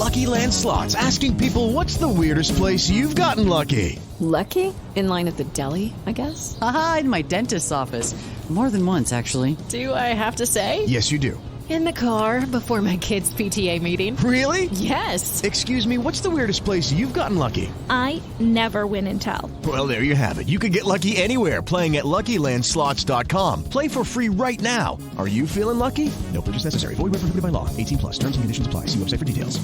Lucky Land Slots, asking people, what's the weirdest place you've gotten lucky? Lucky? In line at the deli, I guess? Aha, in my dentist's office. More than once, actually. Do I have to say? Yes, you do. In the car before my kids' PTA meeting. Really? Yes. Excuse me, what's the weirdest place you've gotten lucky? I never win and tell. Well, there you have it. You can get lucky anywhere, playing at LuckyLandSlots.com. Play for free right now. Are you feeling lucky? No purchase necessary. Void where prohibited by law. 18 plus. Terms and conditions apply. See website for details.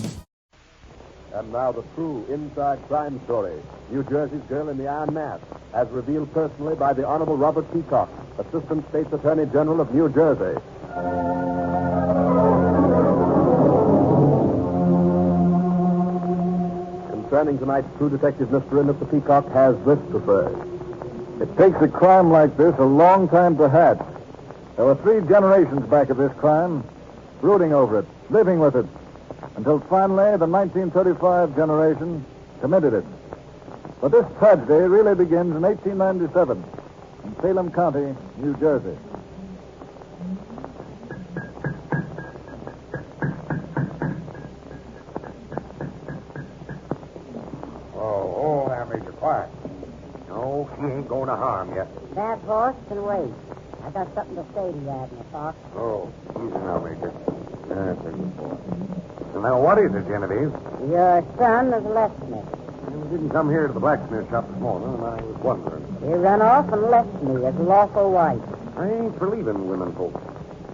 And now the true inside crime story. New Jersey's girl in the Iron Mask, as revealed personally by the Honorable Robert Peacock, Assistant State's Attorney General of New Jersey. Concerning tonight's true detective mystery, Mr. Peacock has this to say. It takes a crime like this a long time to hatch. There were 3 generations back of this crime, brooding over it, living with it, until finally the 1935 generation committed it. But this tragedy really begins in 1897 in Salem County, New Jersey. Oh, there, Major, quiet. No, she ain't going to harm you. That horse can wait. I got something to say to you, Abner Fox. Oh, easy now, Major. That's a good boy. So now, what is it, Genevieve? Your son has left me. We didn't come here to the blacksmith shop this morning, and I was wondering. He ran off and left me as lawful wife. I ain't for leaving women folks,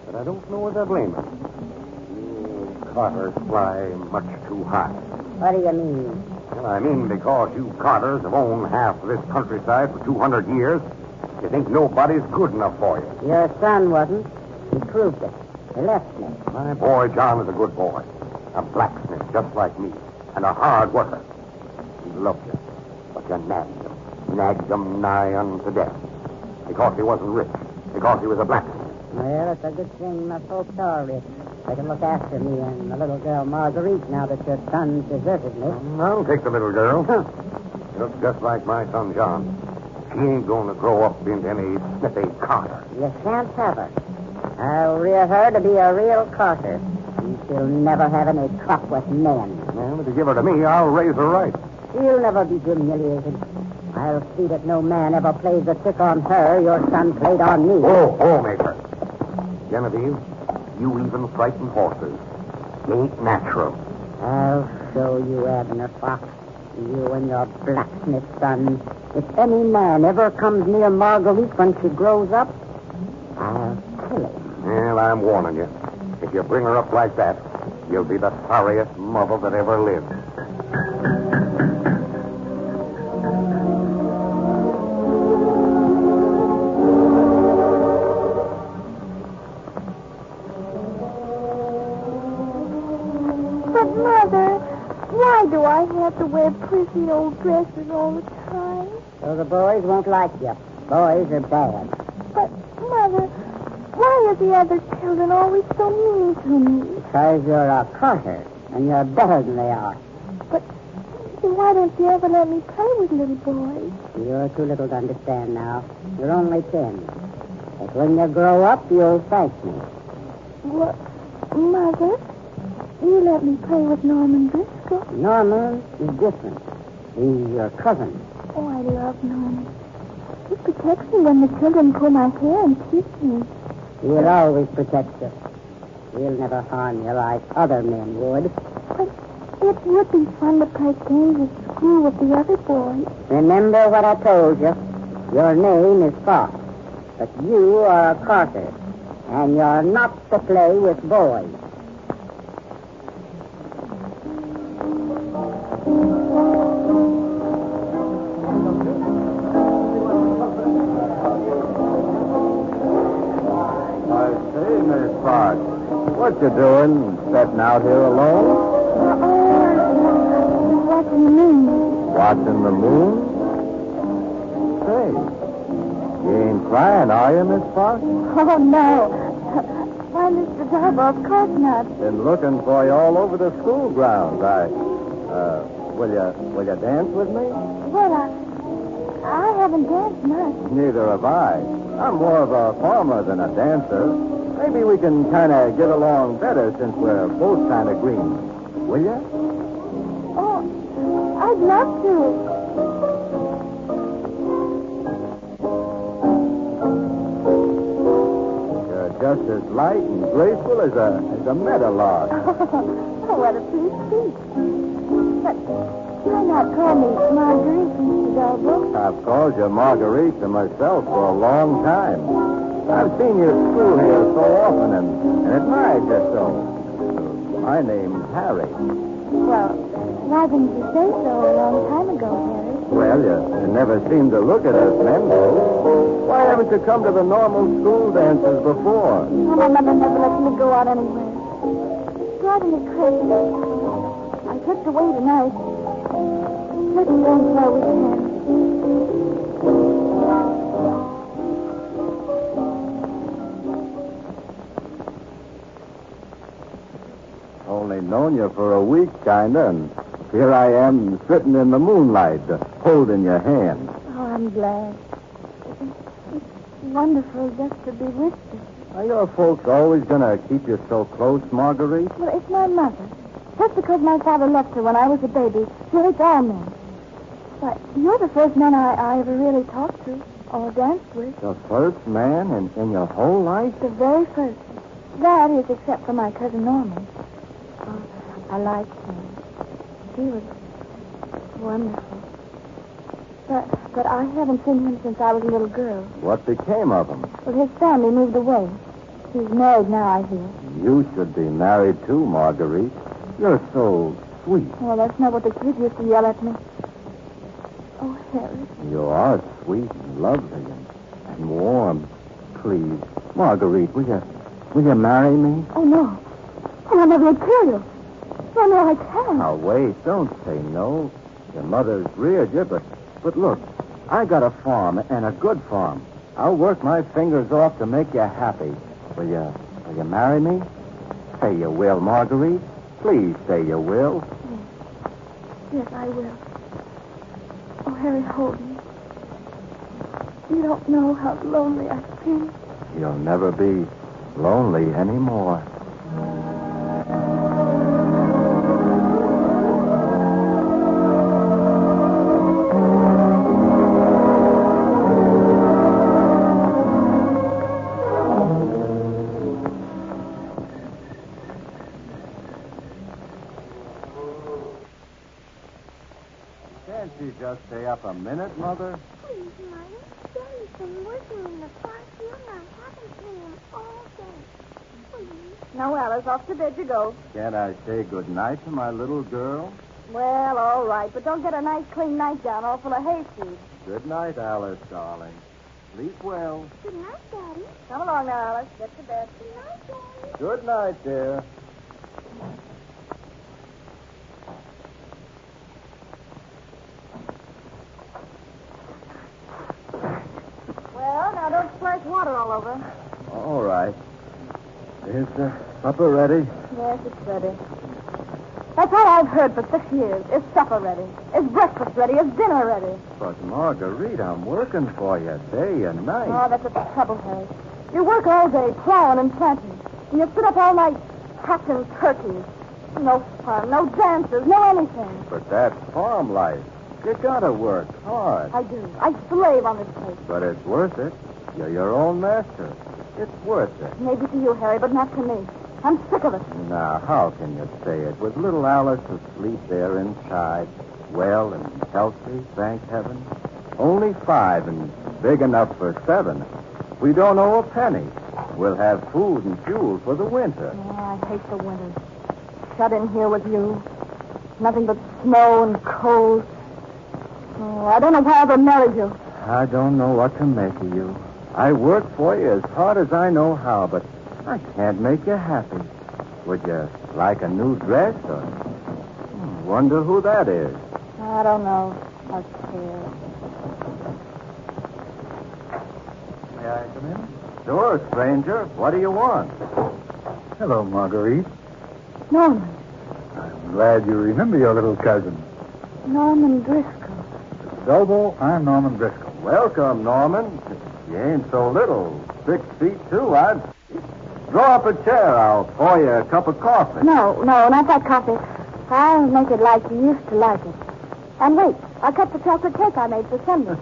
but I don't know whether I blame him. You Carters fly much too high. What do you mean? Well, I mean because you Carters have owned half of this countryside for 200 years, you think nobody's good enough for you. Your son wasn't. He proved it. He left me. My boy John is a good boy. A blacksmith just like me, and a hard worker. He loved you, but you nagged him. Nagged him nigh unto death. Because he wasn't rich. Because he was a blacksmith. Well, it's a good thing my folks are rich. They can look after me and the little girl Marguerite now that your son's deserted me. I'll take the little girl. She looks just like my son John. She ain't going to grow up into any snippy Carter. You can't have her. I'll rear her to be a real Carter. And she'll never have any truck with men. Well, if you give her to me, I'll raise her right. She'll never be humiliated. I'll see that no man ever plays a trick on her your son played on me. Oh, Major. Genevieve, you even frighten horses. It ain't natural. I'll show you, Abner Fox. You and your blacksmith son. If any man ever comes near Marguerite when she grows up, I'll kill him. Well, I'm warning you. If you bring her up like that, you'll be the sorriest mother that ever lived. But, Mother, why do I have to wear pretty old dresses all the time? So the boys won't like you. Boys are bad. But, Mother, why are the other children always so mean to me? Because you're a Carter, and you're better than they are. But why don't you ever let me play with little boys? You're too little to understand now. You're only 10. But when you grow up, you'll thank me. What, Mother? You let me play with Norman Driscoll. Norman is different. He's your cousin. Oh, I love Norman. He protects me when the children pull my hair and kiss me. He'll always protect you. He'll never harm you like other men would. But it would be fun to play games at school with the other boys. Remember what I told you. Your name is Fox, but you are a Carter, and you're not to play with boys. What you doing? Sitting out here alone? Watching the moon. Watching the moon? Say, you ain't crying, are you, Miss Fox? Oh, no. Why, Mr. Darbo, of course not. Been looking for you all over the school grounds. Will you dance with me? Well, I haven't danced much. Neither have I. I'm more of a farmer than a dancer. Maybe we can kind of get along better since we're both kind of green. Will you? I'd love to. You're just as light and graceful as a meadowlark. Oh, what a sweet speech. But why not call me Marguerite, Mr. Delbo? I've called you Marguerite to myself for a long time. I've seen you at school here so often and admired you so. My name's Harry. Well, why didn't you say so a long time ago, Harry? Well, you never seem to look at us men, though. Why haven't you come to the normal school dances before? Oh, my mother never lets me go out anywhere. It's driving me crazy. I slipped away tonight. Let's dance where we can. Only known you for a week, kinda, and here I am sitting in the moonlight, holding your hand. Oh, I'm glad. It's wonderful just to be with you. Are your folks always gonna keep you so close, Marguerite? Well, it's my mother. Just because my father left her when I was a baby, she hates all men. But you're the first man I ever really talked to or danced with. The first man in your whole life? The very first. That is, except for my cousin Norman. Oh, I liked him. He was wonderful. But I haven't seen him since I was a little girl. What became of him? Well, his family moved away. He's married now, I hear. You should be married too, Marguerite. You're so sweet. Well, that's not what the kids used to yell at me. Oh, Harry. You are sweet and lovely and warm. Please, Marguerite, will you marry me? Oh, no. Oh, my mother would kill you. No, I can't. Now, wait. Don't say no. Your mother's reared you, but look, I got a farm, and a good farm. I'll work my fingers off to make you happy. Will you marry me? Say you will, Marguerite. Please say you will. Yes, I will. Oh, Harry, hold me. You don't know how lonely I've been. You'll never be lonely anymore. Can't you just stay up a minute, Mother? Please, Mother. Daddy's been working in the far field and I haven't seen him all day. Please. Now, Alice, off to bed you go. Can't I say good night to my little girl? Well, all right, but don't get a nice clean nightgown all full of hayseed. Good night, Alice, darling. Sleep well. Good night, Daddy. Come along now, Alice. Get to bed. Good night, Daddy. Good night, dear. Well, now don't splash water all over. All right. Is supper ready? Yes, it's ready. That's all I've heard for 6 years. Is supper ready? Is breakfast ready? Is dinner ready? But, Marguerite, I'm working for you day and night. Oh, that's the trouble, Harry. You work all day plowing and planting. And you sit up all night hatching turkeys. No fun, no dances, no anything. But that's farm life. You gotta work hard. I do. I slave on this place. But it's worth it. You're your own master. It's worth it. Maybe to you, Harry, but not to me. I'm sick of it. Now, how can you say it? With little Alice asleep there inside, well and healthy, thank heaven. Only 5 and big enough for 7. We don't owe a penny. We'll have food and fuel for the winter. Oh, I hate the winter. Shut in here with you. Nothing but snow and cold. Oh, I don't know why I ever married you. I don't know what to make of you. I work for you as hard as I know how, but I can't make you happy. Would you like a new dress or... Wonder who that is. I don't know. I care. May I come in? Sure, stranger. What do you want? Hello, Marguerite. Norman. I'm glad you remember your little cousin. Norman Driscoll. Delbo, I'm Norman Driscoll. Welcome, Norman. You ain't so little. 6 feet, too. I'd... Draw up a chair. I'll pour you a cup of coffee. No, not that coffee. I'll make it like you used to like it. And wait, I cut the chocolate cake I made for Sunday.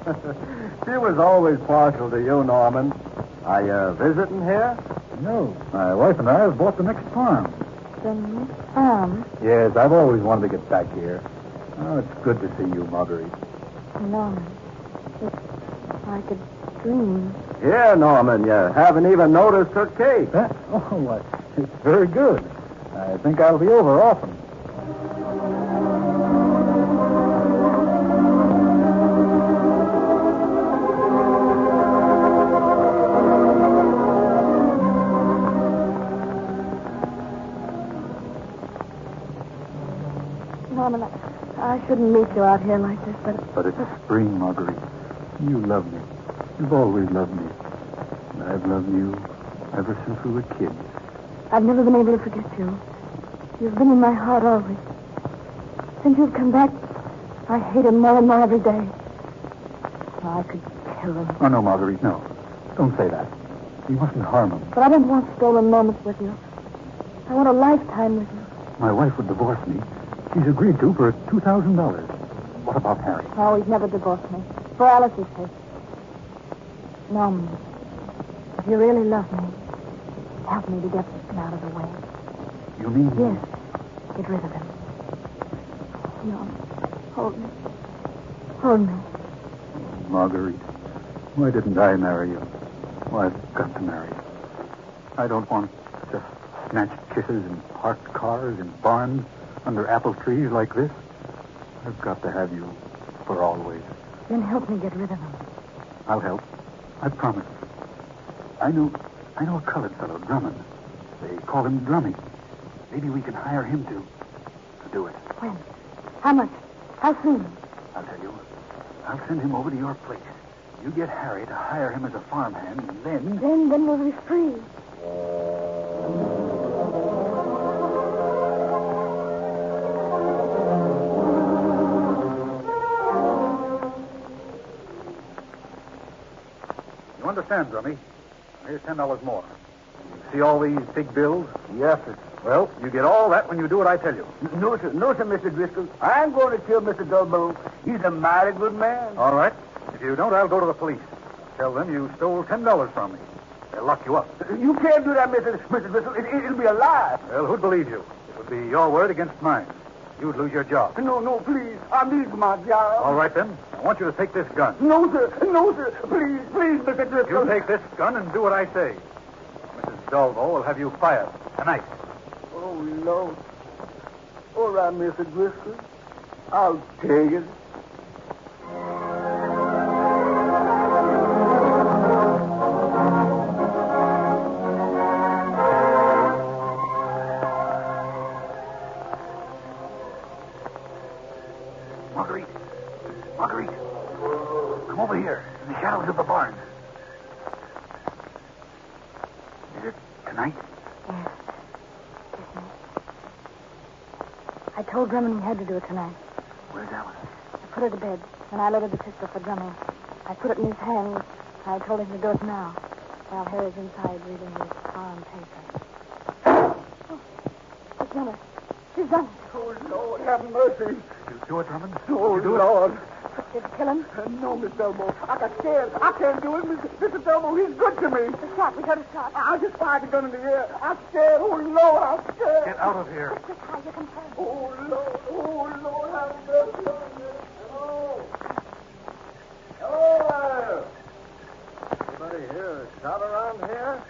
She was always partial to you, Norman. Are you visiting here? No. My wife and I have bought the next farm. The next farm? Yes, I've always wanted to get back here. Oh, it's good to see you, Marguerite. Norman, it's like a dream. Yeah, Norman, you haven't even noticed her cake. Oh, it's very good. I think I'll be over often. Norman, I shouldn't meet you out here like this, But it's spring, Marguerite. You love me. You've always loved me. And I've loved you ever since we were kids. I've never been able to forget you. You've been in my heart always. Since you've come back, I hate him more and more every day. Oh, I could kill him. Oh, no, Marguerite, no. Don't say that. You mustn't harm him. But I don't want stolen moments with you. I want a lifetime with you. My wife would divorce me. She's agreed to for $2,000. What about Harry? Oh, he's never divorced me. For Alice's sake. Norman, if you really love me, help me to get him out of the way. You mean... Yes. Get rid of him. Norman, hold me. Hold me. Marguerite, why didn't I marry you? Well, I've got to marry you. I don't want just snatched kisses in parked cars in barns under apple trees like this. I've got to have you for always. Then help me get rid of him. I'll help. I promise. I know a colored fellow, Drummond. They call him Drummy. Maybe we can hire him to do it. When? How much? How soon? I'll tell you. I'll send him over to your place. You get Harry to hire him as a farmhand, and then... Then we'll be free. You understand, Drummy? Here's $10 more. You see all these big bills? Yes, sir. Well, you get all that when you do what I tell you. No, sir, Mr. Driscoll. I ain't going to kill Mr. Dulbo. He's a mighty good man. All right. If you don't, I'll go to the police. Tell them you stole $10 from me. They'll lock you up. You can't do that, Mr. Driscoll. It'll be a lie. Well, who'd believe you? It would be your word against mine. You'd lose your job. No, please. I need my job. All right, then. I want you to take this gun. No, sir. Please, Mr. Driscoll. You take this gun and do what I say. Mrs. Dalvo will have you fired tonight. Oh, Lord. All right, Mr. Driscoll. I'll take it. Marguerite. Come over here, in the shadows of the barn. Is it tonight? Yes. I told Drummond he had to do it tonight. Where's Alice? I put her to bed, and I loaded the pistol for Drummond. I put it in his hand. I told him to do it now, while Harry's inside reading his farm paper. She's done it. She's done it. Oh, Lord, have mercy. You do it, Drummond? Oh, you do Lord. Did it kill him? No, Miss Delbo. I got scared. I can't do it. Mr. Delbo, he's good to me. The shot. We heard a shot. I just fired the gun in the air. I'm scared. Oh, Lord, I'm scared. Get out of here. Just how you can turn. Oh, Lord, have mercy on me. Hello there. Anybody hear a shot around here?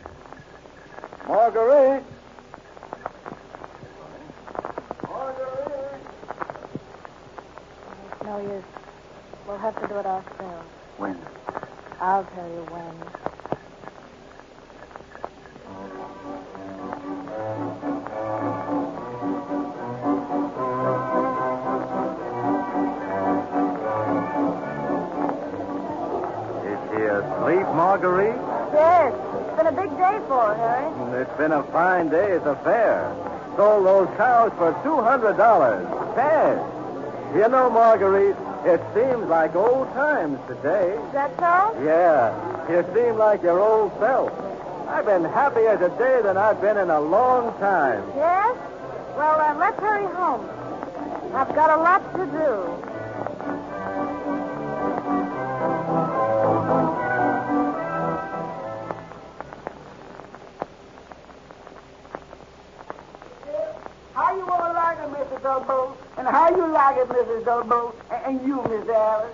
Marguerite. No use. We'll have to do it ourselves. When? I'll tell you when. Is she asleep, Marguerite? Yes. It's been a big day for her, Harry. It's been a fine day at the fair. Sold those cows for $200. Cash. You know, Marguerite, it seems like old times today. Is that so? Yeah, you seem like your old self. I've been happier today than I've been in a long time. Yes? Well, let's hurry home. I've got a lot to do. Dolbo? And how you like it, Mrs. Dolbo? And you, Miss Alice?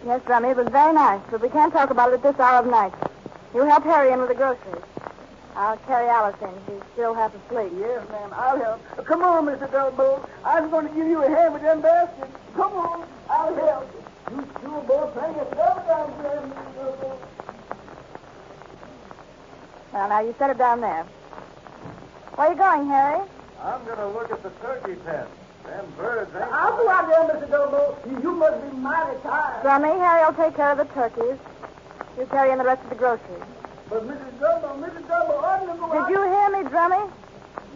Yes, Drummy, it was very nice, but we can't talk about it at this hour of night. You help Harry in with the groceries. I'll carry Alice in. She's still half asleep. Yes, ma'am, I'll help. Come on, Mr. Dolbo. I'm going to give you a hand with them baskets. Come on, I'll help. You sure boy playing yourself down there, Mr. Dolbo. Well, now you set it down there. Where are you going, Harry? I'm going to look at the turkey pen. Them birds ain't... I'll go out there, Mr. Dolbo. You must be mighty tired. Drummy, Harry will take care of the turkeys. You carry in the rest of the groceries. But Mrs. Dolbo, I'm going to go out. Did you hear me, Drummy?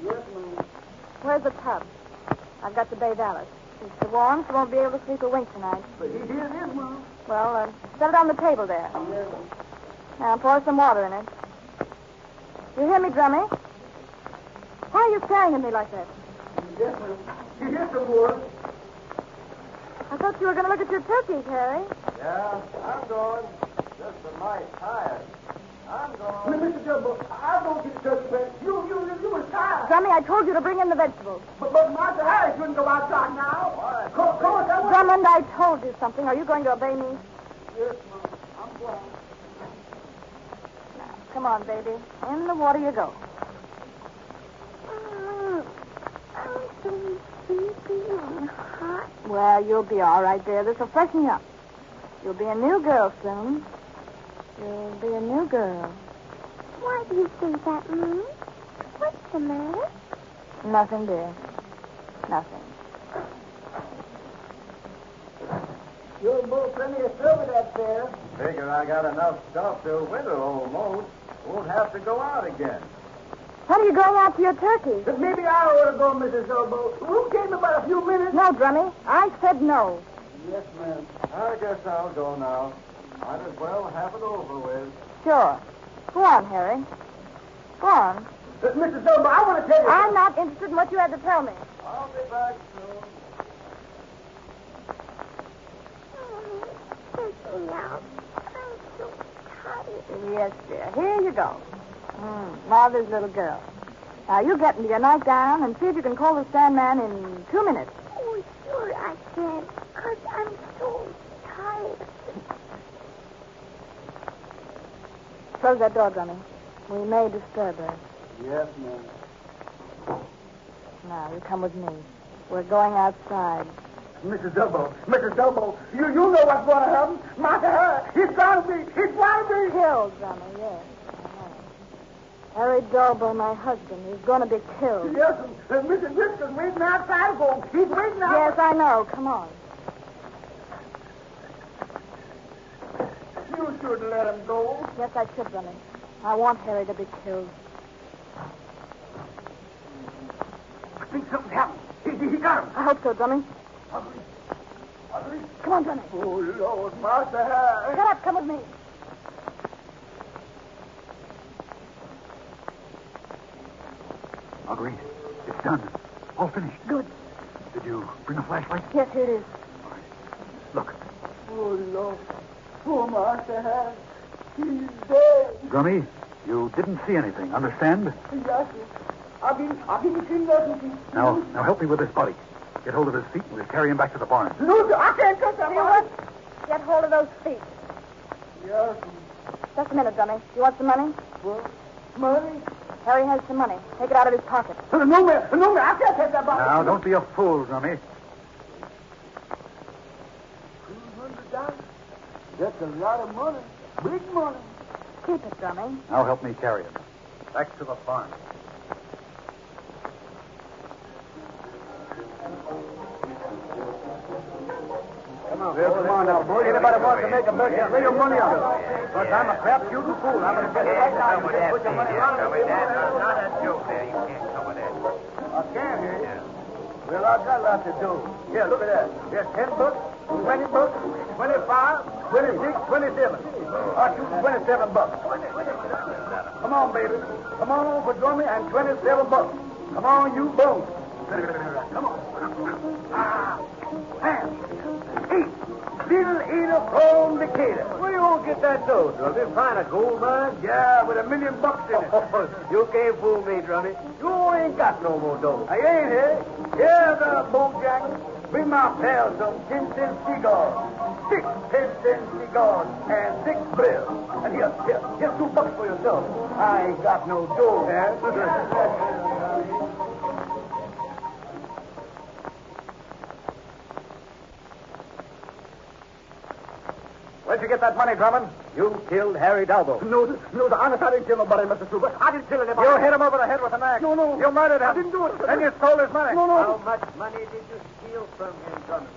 Yes, ma'am. Where's the tub? I've got to bathe Alice. She's so warm she won't be able to sleep a wink tonight. But here it is, ma'am. Well, set it on the table there. Yes. Now pour some water in it. You hear me, Drummy? Why are you staring at me like that? Yes, ma'am. Here's some water. I thought you were going to look at your turkeys, Harry. Yeah, I'm going. Just a mite tired. I'm going. Mr. Dolbo, I'll go get the turkey pen. You were tired. Drummy, I told you to bring in the vegetables. But Master Harry couldn't go outside now. Why? Come on, that way. Drummond, I told you something. Are you going to obey me? Yes, ma'am. I'm going. Now, come on, baby. In the water you go. I'm so sleepy and hot. Well, you'll be all right there. This will freshen you up. You'll be a new girl soon. You'll be a new girl. Why do you say that, Mom? What's the matter? Nothing, dear. Nothing. You'll both plenty of silver that's there. Figure I got enough stuff till winter almost. Won't have to go out again. What are you going after your turkeys? But maybe I ought to go, Mrs. Dolbo. We'll give me about a few minutes. No, Drummy. I said no. Yes, ma'am. I guess I'll go now. Might as well have it over with. Sure. Go on, Harry. Go on. Mrs. Dolbo, I want to tell you. I'm not interested in what you had to tell me. I'll be back soon. Take me out. I'm so tired. Yes, dear. Here you go. Mother's little girl. Now, you get into your nightgown and see if you can call the Sandman in 2 minutes. Oh, sure I can. Because I'm so tired. Close that door, Drummy. We may disturb her. Yes, ma'am. Now, you come with me. We're going outside. Mrs. Dolbo, you know what's going to happen. Master Harry, he's going to be. Killed, Drummy, yes. Harry Dolbo, my husband, is going to be killed. Yes, and Mrs. Driscoll's waiting outside for him. He's waiting outside. Yes, I know. Come on. You should let him go. Yes, I should, Drummy. I want Harry to be killed. I think something's happened. He got him. I hope so, Drummy. Ugly. Come on, Drummy. Oh, Lord, Master Harry. Get up. Come with me. Marguerite, it's done. All finished. Good. Did you bring a flashlight? Yes, here it is. Look. Oh, Lord. Poor Master Harry. He's dead. Drummy, you didn't see anything, understand? Yes, sir. I've been seeing nothing. Now help me with this body. Get hold of his feet and we'll carry him back to the barn. No, sir, I can't touch that You know one. what? Get hold of those feet. Yes, Just a minute, Drummy. You want some money? well, money? Harry has some money. Take it out of his pocket. No, man, I can't take that box. Now, don't be a fool, Drummy. $200? That's a lot of money. Big money. Keep it, Drummy. Now help me carry him. Back to the farm. Come on now, boy. Anybody wants to make a bet, lay your money on it. But I'm a crap shooting fool. I'm going to get it right now. You just put your money on it. Not a joke there. You can't cover that. I can, eh? Well, I got lots to do. Here, look at that. There's 10 bucks, 20 bucks, 25, 26, 27. I'll shoot 27 bucks. Come on, baby. Come on for Drummy and 27 bucks. Come on, you bones. Come on. Ah, 10, 8, Little eater from Decatur. Where you gonna get that dough, Drummy? Find a gold mine? Yeah, with $1 million in it. You can't fool me, Drummy. You ain't got no more dough. I ain't here. Here's a Bojack. Bring my pal some 10-cent cigars. 6 10-cent cigars and 6 bills. And here's $2 for yourself. I ain't got no dough there. Where'd you get that money, Drummond? You killed Harry Dalbo. No, the honest, I didn't kill nobody, Mr. Super. I didn't kill anybody. You hit him over the head with an axe. No. You murdered him. I didn't do it. Then you stole his money. No. How much money did you steal from him, Drummond?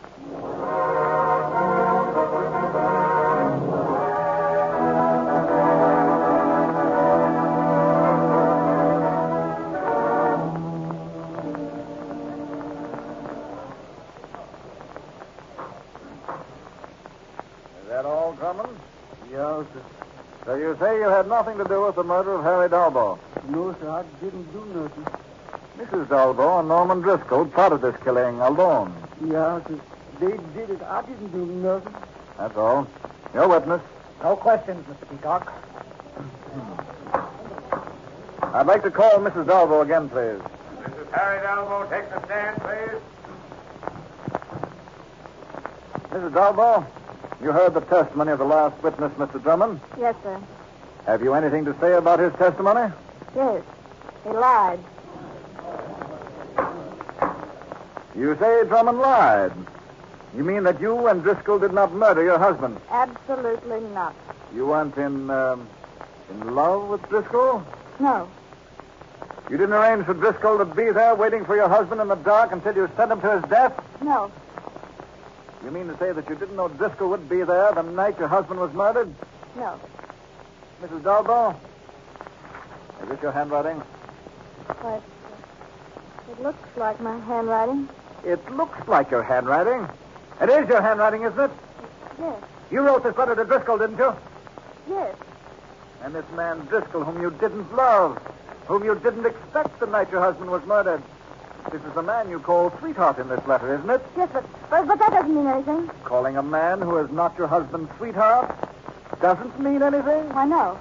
Is that all, Drummond? Yes, sir. So you say you had nothing to do with the murder of Harry Dalbo? No, sir, I didn't do nothing. Mrs. Dalbo and Norman Driscoll plotted this killing alone. Yeah, sir. They did it. I didn't do nothing. That's all. Your witness. No questions, Mr. Peacock. I'd like to call Mrs. Dalbo again, please. Mrs. Harry Dalbo, take the stand, please. Mrs. Dalbo, you heard the testimony of the last witness, Mr. Drummond. Yes, sir. Have you anything to say about his testimony? Yes. He lied. You say Drummond lied. You mean that you and Driscoll did not murder your husband? Absolutely not. You weren't in love with Driscoll? No. You didn't arrange for Driscoll to be there waiting for your husband in the dark until you sent him to his death? No. You mean to say that you didn't know Driscoll would be there the night your husband was murdered? No. Mrs. Dalbo, is this your handwriting? But it looks like my handwriting. It looks like your handwriting. It is your handwriting, isn't it? Yes. You wrote this letter to Driscoll, didn't you? Yes. And this man Driscoll, whom you didn't love, whom you didn't expect the night your husband was murdered. This is the man you call sweetheart in this letter, isn't it? Yes, but that doesn't mean anything. Calling a man who is not your husband's sweetheart doesn't mean anything? Why, no.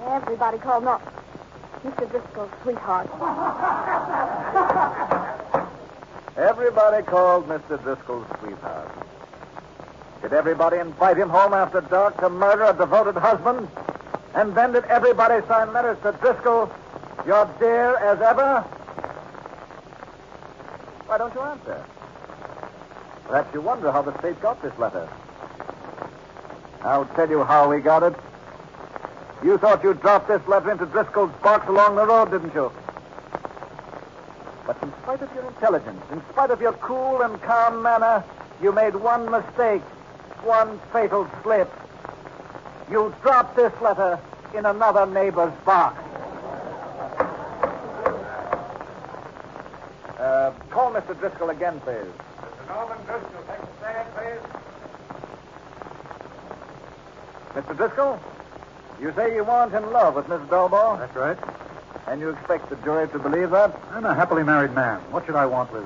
Everybody called Mr. Driscoll's sweetheart. Everybody called Mr. Driscoll's sweetheart. Did everybody invite him home after dark to murder a devoted husband? And then did everybody sign letters to Driscoll, your dear as ever? Why don't you answer? Perhaps you wonder how the state got this letter. I'll tell you how we got it. You thought you dropped this letter into Driscoll's box along the road, didn't you? But in spite of your intelligence, in spite of your cool and calm manner, you made one mistake, one fatal slip. You dropped this letter in another neighbor's box. Call Mr. Driscoll again, please. Mr. Norman Driscoll, take the stand, please. Mr. Driscoll, you say you weren't in love with Miss Dalbo? That's right. And you expect the jury to believe that? I'm a happily married man. What should I want with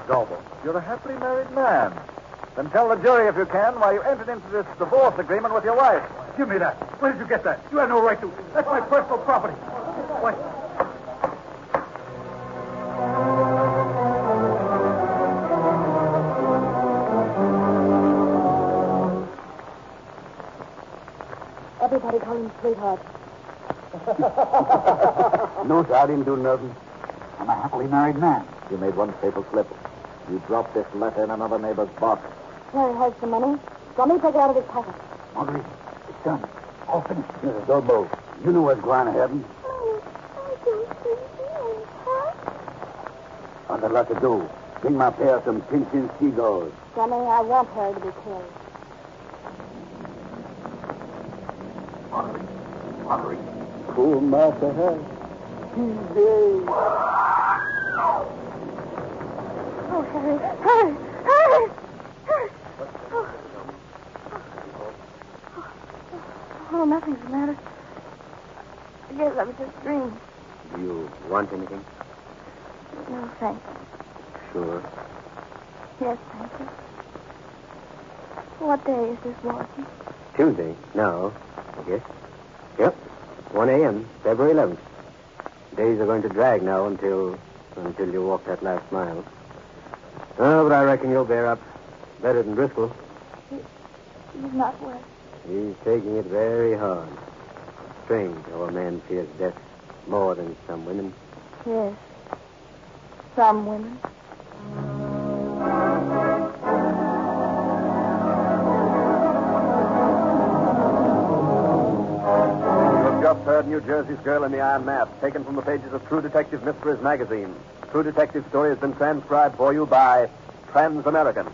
Dalbo? You're a happily married man. Then tell the jury, if you can, why you entered into this divorce agreement with your wife. Give me that. Where did you get that? You have no right to. That's my personal property. Why? Everybody call him sweetheart. No, sir, I didn't do nothing. I'm a happily married man. You made one fatal slip. You dropped this letter in another neighbor's box. Harry has the money. Let me take it out of his pocket. Marguerite, it's done. All finished. Mrs. Dalbo, you know what's going to happen. I don't think he is, huh? I've got a lot to do. Bring my pair some pinching seagulls. Johnny, I want Harry to be killed. Marguerite. Poor Master Harry. He's dead. Oh, Harry. Harry! Harry! Harry! Oh, nothing's the matter. I guess I was just dreaming. Do you want anything? No, thank you. Sure. Yes, thank you. What day is this, Warden? Tuesday? No. Yes. Yep. 1 a.m., February 11th. Days are going to drag now until you walk that last mile. Oh, but I reckon you'll bear up. Better than Driscoll. He's not well. He's taking it very hard. Strange how a man fears death more than some women. Yes. Some women. Just heard New Jersey's Girl in the Iron Mask, taken from the pages of True Detective Mysteries magazine. True Detective story has been transcribed for you by Trans-American.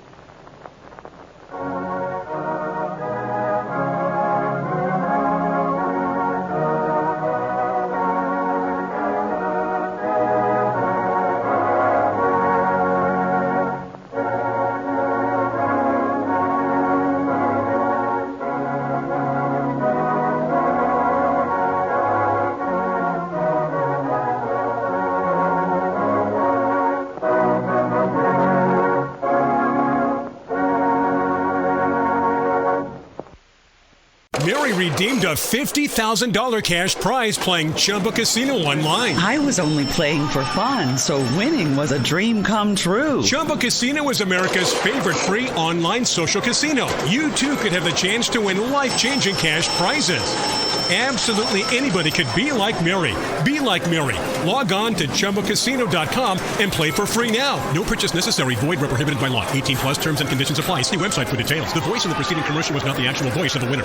Mary redeemed a $50,000 cash prize playing Chumba Casino online. I was only playing for fun, so winning was a dream come true. Chumba Casino is America's favorite free online social casino. You, too, could have the chance to win life-changing cash prizes. Absolutely anybody could be like Mary. Be like Mary. Log on to ChumbaCasino.com and play for free now. No purchase necessary. Void where prohibited by law. 18 plus terms and conditions apply. See website for details. The voice in the preceding commercial was not the actual voice of the winner.